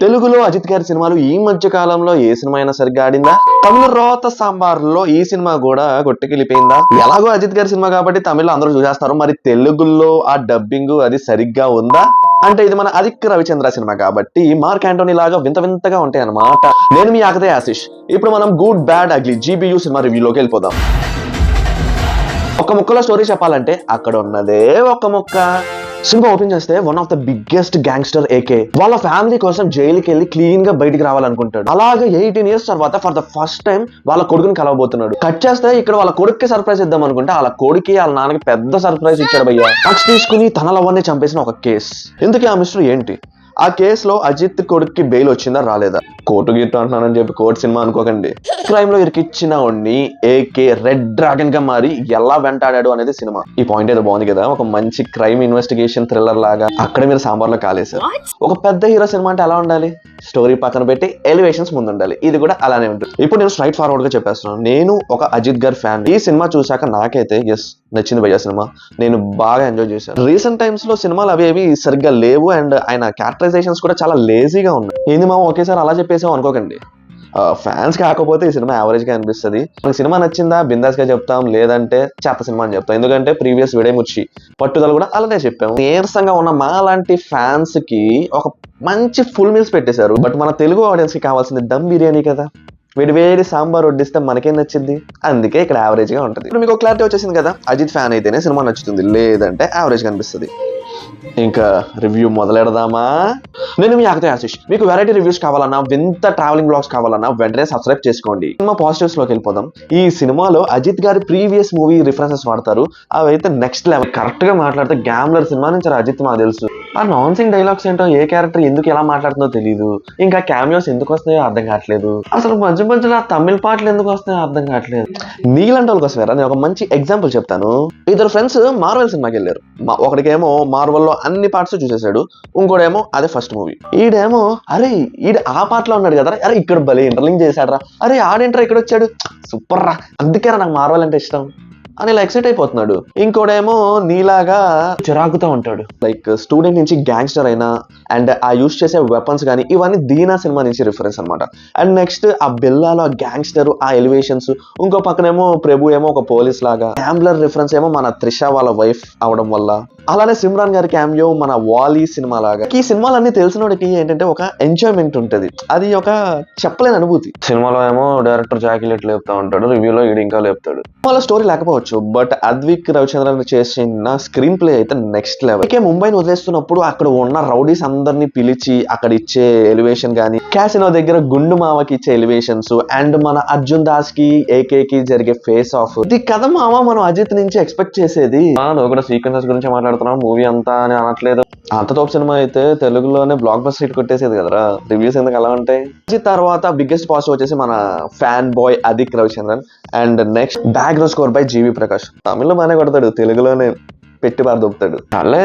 తెలుగులో అజిత్ గారి సినిమాలు ఈ మధ్య కాలంలో ఏ సినిమా అయినా సరిగ్గా ఆడిందా? తమిళ రోత సాంబార్లో ఈ సినిమా కూడా కొట్టుకెళ్ళిపోయిందా? ఎలాగో అజిత్ గారి సినిమా కాబట్టి తమిళ్లో అందరూ చూసేస్తారు, మరి తెలుగులో ఆ డబ్బింగ్ అది సరిగ్గా ఉందా అంటే ఇది మన అదిక్ రవిచంద్ర సినిమా కాబట్టి మార్క్ యాంటోనీ లాగా వింత వింతగా ఉంటాయి అన్నమాట. నేను మీ ఆకతే ఆశిష్. ఇప్పుడు మనం good bad ugly GBU cinema రివ్యూలోకి వెళ్ళిపోదాం. ఒక ముక్కలో స్టోరీ చెప్పాలంటే అక్కడ ఉన్నదే ఒక ముక్క. సినిమా ఓపెన్ చేస్తే one of the biggest gangster AK వాళ్ళ ఫ్యామిలీ కోసం జైలుకి వెళ్ళి క్లీన్ గా బయటికి రావాలనుకుంటాడు. అలాగే 18 years తర్వాత ఫర్ ద ఫస్ట్ టైం వాళ్ళ కొడుకుని కలవబోతున్నాడు. కట్ చేస్తే ఇక్కడ వాళ్ళ కొడుకుకి సర్ప్రైజ్ ఇద్దాం అనుకుంటే వాళ్ళ కొడుకి వాళ్ళ నాన్నకి పెద్ద సర్ప్రైజ్ ఇచ్చాడు భయ్య. డ్రగ్స్ తీసుకుని తన లవర్ని చంపేసిన ఒక కేసు. ఇందుకే ఆ మిస్టరీ ఏంటి? ఆ కేసులో అజిత్ కొడుక్కి బెయిల్ వచ్చిందా రాలేదా? కోర్టు గీటు అంటున్నానని చెప్పి కోర్టు సినిమా అనుకోకండి. క్రైమ్ లో ఇరికిచ్చిన వాడిని AK రెడ్ డ్రాగన్ గా మారి ఎలా వెంటాడాడు అనేది సినిమా. ఈ పాయింట్ ఏదో బాగుంది కదా, ఒక మంచి క్రైమ్ ఇన్వెస్టిగేషన్ థ్రిల్లర్ లాగా. అక్కడ మీరు సాంబార్లో కాలేశారు. ఒక పెద్ద హీరో సినిమా అంటే ఎలా ఉండాలి? స్టోరీ పక్కన పెట్టి ఎలివేషన్స్ ముందు ఉండాలి. ఇది కూడా అలానే ఉంటుంది. ఇప్పుడు నేను స్ట్రైట్ ఫార్వర్డ్ గా చెప్పేస్తున్నాను, నేను ఒక అజిత్ గారి ఫ్యాన్. ఈ సినిమా చూసాక నాకైతే నచ్చింది భయ్య సినిమా. నేను బాగా ఎంజాయ్ చేశాను. రీసెంట్ టైమ్స్ లో సినిమాలు అవి సరిగ్గా లేవు అండ్ ఆయన క్యారెక్టరైజేషన్స్ కూడా చాలా లేజీగా ఉన్నాయి. ఏంది మా ఒకేసారి అలా చెప్పేసాం అనుకోకండి. ఫ్యాన్స్ కాకపోతే ఈ సినిమా యావరేజ్ గా అనిపిస్తుంది. మనకి సినిమా నచ్చిందా బిందాస్ గా చెప్తాం, లేదంటే చెత్త సినిమా అని చెప్తాం. ఎందుకంటే ప్రీవియస్ విడేముచ్చి పట్టుదల కూడా అలానే చెప్పాము. నీరసంగా ఉన్న మా లాంటి ఫ్యాన్స్ కి ఒక మంచి ఫుల్ మీల్స్ పెట్టేశారు. బట్ మన తెలుగు ఆడియన్స్ కి కావాల్సింది దమ్ బిర్యానీ కదా. వేడి సాంబార్ వడ్డిస్తే మనకేం నచ్చింది? అందుకే ఇక్కడ యావరేజ్ గా ఉంటుంది. ఇప్పుడు మీకు క్లారిటీ వచ్చేసింది కదా, అజిత్ ఫ్యాన్ అయితేనే సినిమా నచ్చుతుంది, లేదంటే యావరేజ్ గా అనిపిస్తుంది. ఇంకా రివ్యూ మొదలెడదామా? నేను మీ ఆకతే ఆశిష్. మీకు వెరైటీ రివ్యూస్ కావాలన్నా, వింత ట్రావెలింగ్ బ్లాగ్స్ కావాలన్నా వెంటనే సబ్స్క్రైబ్ చేసుకోండి. సినిమా పాజిటివ్స్ లోకి వెళ్ళిపోదాం. ఈ సినిమాలో అజిత్ గారి ప్రీవియస్ మూవీ రిఫరెన్సెస్ వాడతారు. అవి అయితే నెక్స్ట్ లెవెల్. కరెక్ట్ గా మాట్లాడితే గ్యామ్లర్ సినిమా నుంచి అజిత్ మాకు తెలుసు. ఆ నాన్సింగ్ డైలాగ్స్ ఏంటో, ఏ క్యారెక్టర్ ఎందుకు ఎలా మాట్లాడుతుందో తెలియదు. ఇంకా క్యామియోస్ ఎందుకు వస్తున్నాయో అర్థం కావట్లేదు. అసలు మధ్య మధ్యలో ఆ తమిళ పాటలు ఎందుకు వస్తున్నాయో అర్థం కావట్లేదు. నీలాంటి వాళ్ళ కోసం నేను ఒక మంచి ఎగ్జాంపుల్ చెప్తాను. ఇద్దరు ఫ్రెండ్స్ మార్వెల్ సినిమాకి వెళ్ళారు. ఒకడికేమో మార్వెల్ లో అన్ని పార్ట్స్ చూసేసాడు, ఇంకోడేమో అదే ఫస్ట్ మూవీ. ఈడేమో అరే ఆ పార్ట్ లో ఉన్నాడు కదా, అరే ఇక్కడ భలే ఇంటర్లింక్ చేశాడు రా, అరే ఆడేంట్రా ఇక్కడ వచ్చాడు, సూపర్ రా, అందుకేరా నాకు మార్వెల్ అంటే ఇష్టం అని ఇలా ఎక్సైట్ అయిపోతున్నాడు. ఇంకోడేమో నీలాగా చిరాకుతూ ఉంటాడు. లైక్ స్టూడెంట్ నుంచి గ్యాంగ్స్టర్ అయినా అండ్ ఆ యూస్ చేసే వెపన్స్ కానీ ఇవన్నీ దీనా సినిమా నుంచి రిఫరెన్స్ అనమాట. అండ్ నెక్స్ట్ ఆ బెల్లాలో ఆ గ్యాంగ్స్టర్ ఆ ఎలివేషన్స్. ఇంకో పక్కనేమో ప్రభు ఏమో ఒక పోలీస్ లాగా. గ్యాంబ్లర్ రిఫరెన్స్ ఏమో మన త్రిష వాళ్ళ వైఫ్ అవడం వల్ల. అలానే సిమ్రాన్ గారి క్యామియో మన వాలీ సినిమా లాగా. ఈ సినిమాలన్నీ తెలిసినోడికి ఏంటంటే ఒక ఎంజాయ్మెంట్ ఉంటుంది, అది ఒక చెప్పలేని అనుభూతి. సినిమాలో ఏమో డైరెక్టర్ జాకిలెట్ లేపుతా ఉంటాడు, రివ్యూలో ఈడు ఇంకా లేపుతాడు. వాళ్ళ స్టోరీ లేకపోవచ్చు, బట్ అద్విక్ రవిచంద్రన్ చేసిన స్క్రీన్ ప్లే అయితే నెక్స్ట్ లెవెల్. ఇకే ముంబైని వదిలేస్తున్నప్పుడు అక్కడ ఉన్న రౌడీస్ అందరినీ పిలిచి అక్కడ ఇచ్చే ఎలివేషన్ గానీ, క్యాసినో దగ్గర గుండు మావకి ఇచ్చే ఎలివేషన్స్ అండ్ మన అర్జున్ దాస్ కి AK కి జరిగే ఫేస్ ఆఫ్. ఇది కథ మామ మనం అజిత్ నుంచి ఎక్స్పెక్ట్ చేసేది. నువ్వు కూడా సీక్వెన్సెస్ గురించి మాట్లాడుతున్నావు, మూవీ అంతా అని అనట్లేదు. అంత తోపు సినిమా అయితే తెలుగులోనే బ్లాక్ బస్టర్ హిట్ కొట్టేసేది కదరా. రివ్యూస్ ఎందుకు అలా ఉంటాయి? తర్వాత బిగ్గెస్ట్ పాజిటివ్ వచ్చేసి మన fan boy Adhik Ravichandran and next background score by GV Prakash. తమిళ్లో బాగానే కొడతాడు, తెలుగులోనే పెట్టి బాగా దొబ్బుతాడు. అలే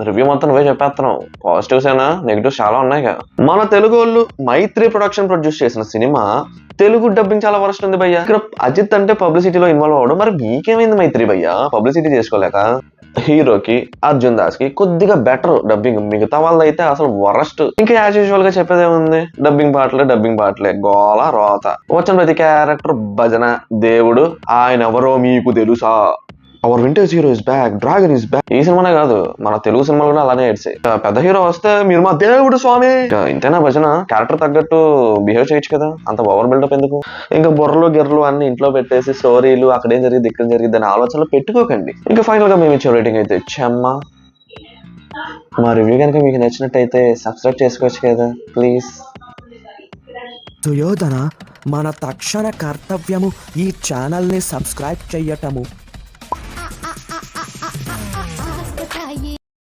రివ్యూ మొత్తం నువ్వే చెప్పేస్తున్నావు. పాజిటివ్స్ అయినా నెగిటివ్స్ చాలా ఉన్నాయి కదా. మన తెలుగు వాళ్ళు మైత్రి ప్రొడక్షన్ ప్రొడ్యూస్ చేసిన సినిమా తెలుగు డబ్బింగ్ చాలా వరస్ట్ ఉంది భయ్య. ఇక్కడ అజిత్ అంటే పబ్లిసిటీలో ఇన్వాల్వ్ అవ్వడం, మరి మీకేమైంది మైత్రి భయ్య పబ్లిసిటీ చేసుకోలేక? హీరోకి అర్జున్ దాస్ కి కొద్దిగా బెటర్ డబ్బింగ్, మిగతా వాళ్ళైతే అసలు వరస్ట్. ఇంకా యాజ్ యూజువల్ గా చెప్పేదేముంది, డబ్బింగ్ పాటలే గోల రోత. వచ్చిన ప్రతి క్యారెక్టర్ భజన, దేవుడు, ఆయన ఎవరో మీకు తెలుసా, our vintage hero is back, dragon is back. ఈ సినిమానే కాదు మన తెలుగు సినిమాలు కూడా అలానే ఏడ్చాయి. పెద్ద హీరో వస్తే మీరు మా దేవుడు స్వామి, ఇంతేనా భజన? క్యారెక్టర్ తగ్గట్టు బిహేవ్ చేయొచ్చు కదా, అంత ఓవర్ బిల్డప్ ఎందుకు? ఇంకా బుర్రలు గిర్రలు అన్ని ఇంట్లో పెట్టేసి స్టోరీలు అక్కడేం జరిగింది ఇక్కడ జరిగింది అని ఆలోచనలు పెట్టుకోకండి. ఇంకా ఫైనల్ గా మేము ఇచ్చే రేటింగ్ అయితే చెమ్మ. మా రివ్యూ కనుక మీకు నచ్చినట్టయితే సబ్స్క్రైబ్ చేసుకోవచ్చు కదా ప్లీజ్. సుయోధన, మన తక్షణ కర్తవ్యము ఈ ఛానల్ని సబ్స్క్రైబ్ చెయ్యటము.